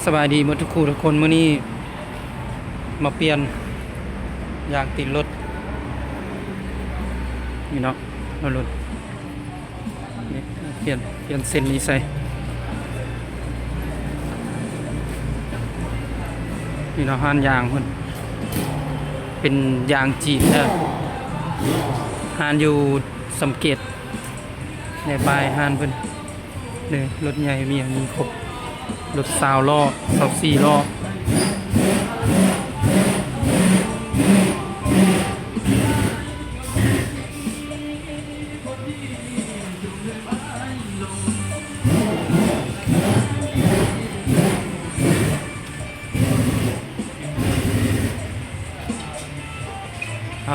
สบายดีหมดทุกคู่ทุกคนมื้อนี้มาเปลี่ยนยางติดรถนี่เนาะรถนี่เปลี่ยนเส้นนี้ใส่นี่เนาะห้านยางเพิ่นเป็นยางจีนนะห้านอยู่สำเกตในปลายห้านเพิ่นนี่รถใหญ่มีอย่างนี้ครบรถ20 ล้อ24 ล้อ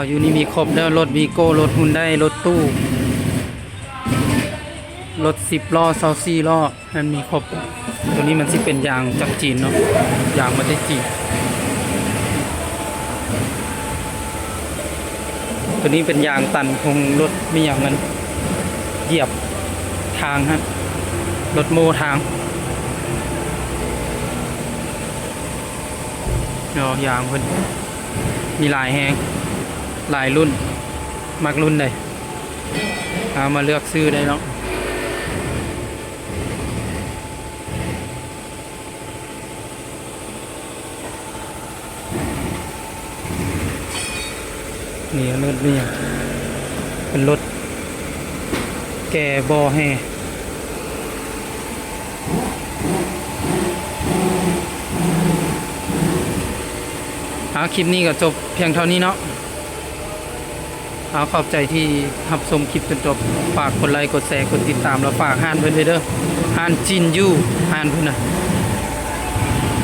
อยู่นี่มีครบแล้วรถวีโก้รถฮุนไดรถตู้รถ10 ล้อ24 ล้อมันมีครบตัวนี้มันสิเป็นยางจากจีนเนาะยางมาจากจีนตัวนี้เป็นยางตันของรถมีอย่างนั้นเหยียบทางฮะรถโมทางเนาะยางเพิ่นมีหลายแฮงหลายรุ่นมักรุ่นใดมาเลือกซื้อได้เนาะนี่รถนี่เป็นรถแก่บอแฮคลิปนี้ก็จบเพียงเท่านี้เนาะขอบใจที่รับชมคลิปจนจบฝากกดไลค์กดแชร์กดติดตามแล้วฝากห้านเพิ่นด้วยเด้อห้านจินยูห้านเพิ่นน่ะ